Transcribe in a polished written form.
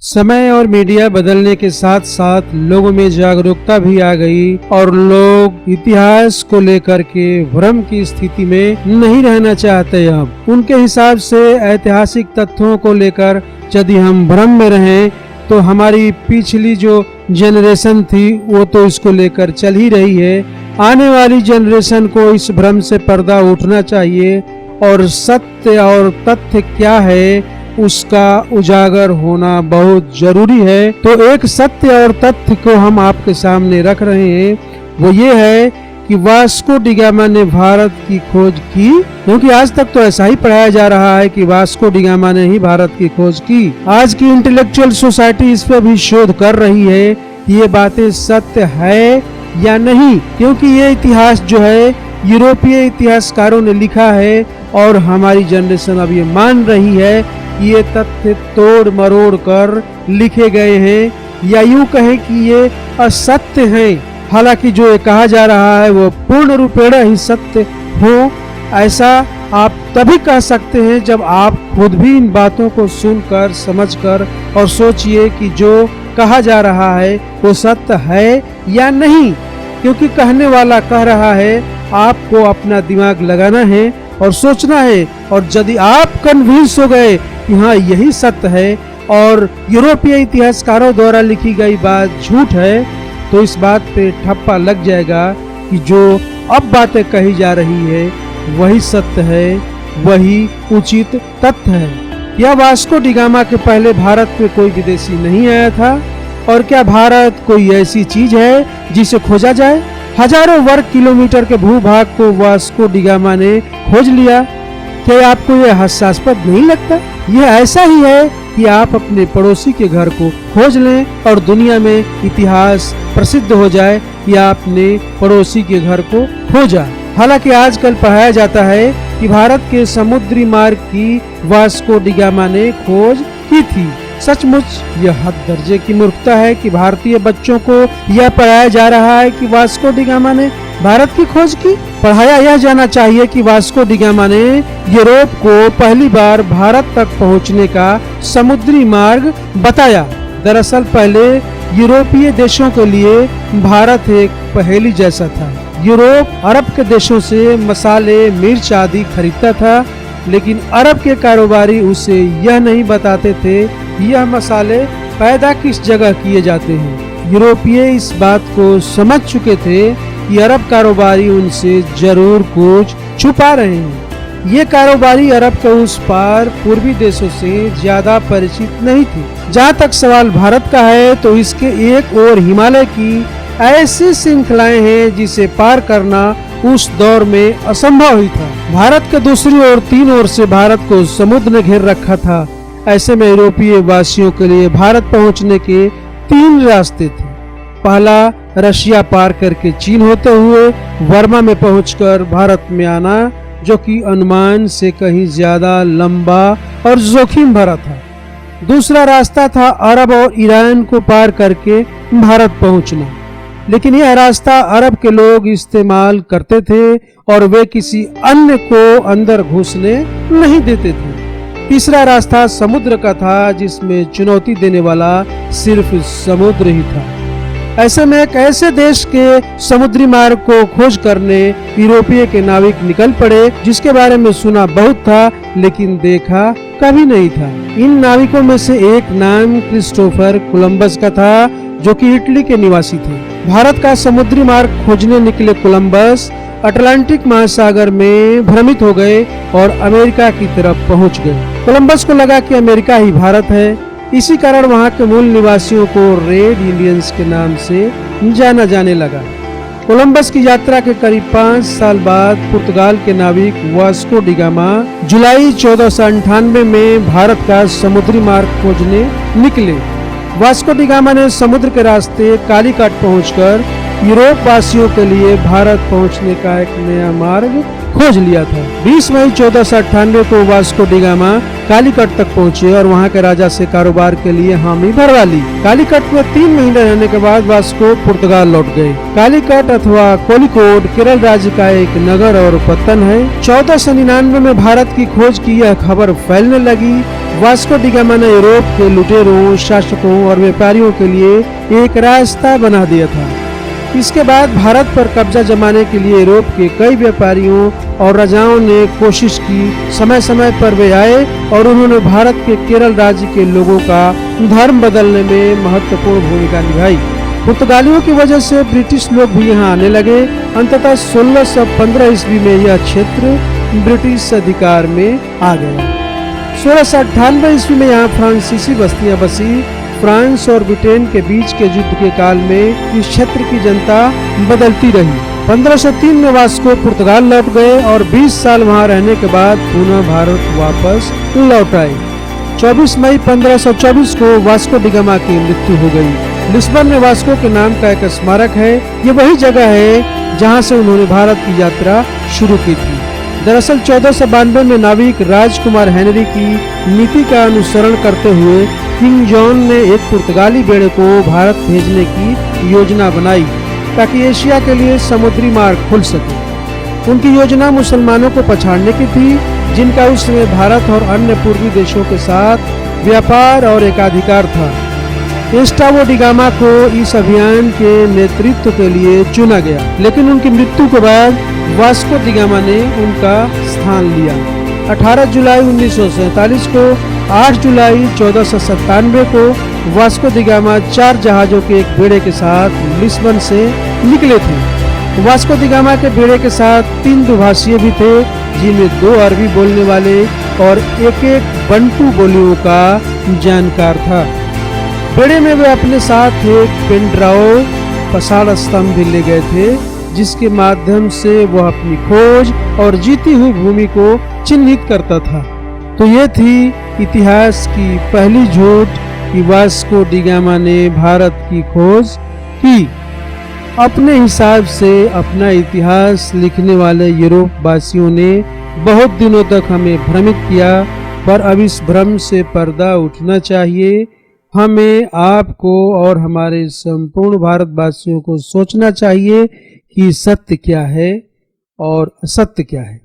समय और मीडिया बदलने के साथ साथ लोगों में जागरूकता भी आ गई और लोग इतिहास को लेकर के भ्रम की स्थिति में नहीं रहना चाहते। अब उनके हिसाब से ऐतिहासिक तथ्यों को लेकर यदि हम भ्रम में रहें तो हमारी पिछली जो जनरेशन थी वो तो इसको लेकर चल ही रही है। आने वाली जनरेशन को इस भ्रम से पर्दा उठना चाहिए और सत्य और तथ्य क्या है उसका उजागर होना बहुत जरूरी है। तो एक सत्य और तथ्य को हम आपके सामने रख रहे हैं, वो ये है कि वास्को डी गामा ने भारत की खोज की, क्योंकि आज तक तो ऐसा ही पढ़ाया जा रहा है कि वास्को डी गामा ने ही भारत की खोज की। आज की इंटेलेक्चुअल सोसाइटी इस पर भी शोध कर रही है कि ये बातें सत्य है या नहीं, क्योंकि ये इतिहास जो है यूरोपीय इतिहासकारों ने लिखा है और हमारी जनरेशन अब ये मान रही है कि ये तथ्य तोड़ मरोड़ कर लिखे गए हैं या यूं कहें कि ये असत्य हैं। हालांकि जो ये कहा जा रहा है वो पूर्ण रूपेण ही सत्य हो, ऐसा आप तभी कह सकते हैं जब आप खुद भी इन बातों को सुनकर समझकर और सोचिए कि जो कहा जा रहा है वो सत्य है या नहीं। क्योंकि कहने वाला कह रहा है, आपको अपना दिमाग लगाना है और सोचना है, और यदि आप कन्विंस हो गए कि हाँ यही सत्य है और यूरोपीय इतिहासकारों द्वारा लिखी गई बात झूठ है, तो इस बात पे ठप्पा लग जाएगा कि जो अब बातें कही जा रही है वही सत्य है, वही उचित तथ्य है। क्या वास्को डी गामा के पहले भारत में कोई विदेशी नहीं आया था? और क्या भारत कोई ऐसी चीज है जिसे खोजा जाए? हजारों वर्ग किलोमीटर के भूभाग को वास्को डी गामा ने खोज लिया। क्या आपको यह हास्यास्पद नहीं लगता? यह ऐसा ही है कि आप अपने पड़ोसी के घर को खोज लें और दुनिया में इतिहास प्रसिद्ध हो जाए कि आपने पड़ोसी के घर को खोजा। हालांकि आजकल पढ़ाया जाता है कि भारत के समुद्री मार्ग की वास्को डी गामा ने खोज की थी। सचमुच यह हद दर्जे की मूर्खता है कि भारतीय बच्चों को यह पढ़ाया जा रहा है कि वास्को डी गामा ने भारत की खोज की। पढ़ाया यह जाना चाहिए कि वास्को डी गामा ने यूरोप को पहली बार भारत तक पहुंचने का समुद्री मार्ग बताया। दरअसल पहले यूरोपीय देशों के लिए भारत एक पहेली जैसा था। यूरोप अरब के देशों से मसाले, मिर्च आदि खरीदता था, लेकिन अरब के कारोबारी उसे यह नहीं बताते थे यह मसाले पैदा किस जगह किए जाते हैं। यूरोपीय इस बात को समझ चुके थे कि अरब कारोबारी उनसे जरूर कुछ छुपा रहे हैं। ये कारोबारी अरब के उस पार पूर्वी देशों से ज्यादा परिचित नहीं थे। जहाँ तक सवाल भारत का है तो इसके एक ओर हिमालय की ऐसी श्रृंखलाएं हैं जिसे पार करना उस दौर में असंभव ही था। भारत के दूसरी ओर तीन ओर से भारत को समुद्र ने घेर रखा था। ऐसे में यूरोपीय वासियों के लिए भारत पहुंचने के तीन रास्ते थे। पहला रशिया पार करके चीन होते हुए बर्मा में पहुंचकर भारत में आना, जो कि अनुमान से कहीं ज्यादा लंबा और जोखिम भरा था। दूसरा रास्ता था अरब और ईरान को पार करके भारत पहुंचना, लेकिन यह रास्ता अरब के लोग इस्तेमाल करते थे और वे किसी अन्य को अंदर घुसने नहीं देते थे। तीसरा रास्ता समुद्र का था, जिसमें चुनौती देने वाला सिर्फ समुद्र ही था। ऐसे में एक ऐसे देश के समुद्री मार्ग को खोज करने यूरोपीय के नाविक निकल पड़े, जिसके बारे में सुना बहुत था लेकिन देखा कभी नहीं था। इन नाविकों में से एक नाम क्रिस्टोफर कोलंबस का था, जो कि इटली के निवासी थे। भारत का समुद्री मार्ग खोजने निकले कोलंबस अटलांटिक महासागर में भ्रमित हो गए और अमेरिका की तरफ पहुंच गए। कोलंबस को लगा कि अमेरिका ही भारत है, इसी कारण वहां के मूल निवासियों को रेड इंडियंस के नाम से जाना जाने लगा। कोलंबस की यात्रा के करीब 5 साल बाद पुर्तगाल के नाविक वास्को डी गामा जुलाई 1498 में भारत का समुद्री मार्ग खोजने निकले। वास्को डी गामा ने समुद्र के रास्ते कालीकट पहुंचकर यूरोप वासियों के लिए भारत पहुंचने का एक नया मार्ग खोज लिया था। 20 मई 1498 को वास्को डी गामा कालीकट तक पहुंचे और वहां के राजा से कारोबार के लिए हामी भरवा ली। कालीकट में 3 महीने रहने के बाद वास्को पुर्तगाल लौट गए। कालीकट अथवा कोलिकोड केरल राज्य का एक नगर और पत्तन है। 1499 में भारत की खोज की यह खबर फैलने लगी। वास्को डी गामा ने यूरोप के लुटेरों, शासकों और व्यापारियों के लिए एक रास्ता बना दिया था। इसके बाद भारत पर कब्जा जमाने के लिए यूरोप के कई व्यापारियों और राजाओं ने कोशिश की। समय समय पर वे आए और उन्होंने भारत के केरल राज्य के लोगों का धर्म बदलने में महत्वपूर्ण भूमिका निभाई। पुर्तगालियों की वजह से ब्रिटिश लोग भी यहाँ आने लगे। अंततः 1615 ईस्वी में यह क्षेत्र ब्रिटिश अधिकार में आ गया। 1698 ईस्वी में यहाँ फ्रांसीसी बस्तियां बसी। फ्रांस और ब्रिटेन के बीच के युद्ध के काल में इस क्षेत्र की जनता बदलती रही। 1503 में वास्को पुर्तगाल लौट गए और 20 साल वहाँ रहने के बाद पुनः भारत वापस लौट आए। 24 मई 1524 को वास्को डी गामा की मृत्यु हो गई। लिस्बन में वास्को के नाम का एक स्मारक है। ये वही जगह है जहाँ से उन्होंने भारत की यात्रा शुरू की थी। दरअसल 1492 में नाविक राजकुमार हेनरी की नीति का अनुसरण करते हुए किंग जॉन ने एक पुर्तगाली बेड़े को भारत भेजने की योजना बनाई ताकि एशिया के लिए समुद्री मार्ग खुल सके। उनकी योजना मुसलमानों को पछाड़ने की थी, जिनका उस समय भारत और अन्य पूर्वी देशों के साथ व्यापार और एकाधिकार था। गुस्टावो डी गामा को इस अभियान के नेतृत्व के लिए चुना गया, लेकिन उनकी मृत्यु के बाद वास्को डी गामा ने उनका स्थान लिया। 18 जुलाई 1947 को 8 जुलाई 1497 को वास्को डी गामा 4 जहाजों के एक बेड़े के साथ लिस्बन से निकले थे। वास्को डी गामा के बेड़े के साथ 3 दुभाषी भी थे, जिनमें 2 अरबी बोलने वाले और एक बंटू बोलियों का जानकार था। बेड़े में वे अपने साथ एक पेंड्राओ पसाड़ स्तंभ भी ले गए थे, जिसके माध्यम से वह अपनी खोज और जीती हुई भूमि को चिन्हित करता था। तो ये थी इतिहास की पहली झूठ कि वास्को डी गामा ने भारत की खोज की। अपने हिसाब से अपना इतिहास लिखने वाले यूरोप वासियों ने बहुत दिनों तक हमें भ्रमित किया, पर अब इस भ्रम से पर्दा उठना चाहिए। हमें, आपको और हमारे संपूर्ण भारतवासियों को सोचना चाहिए कि सत्य क्या है और असत्य क्या है।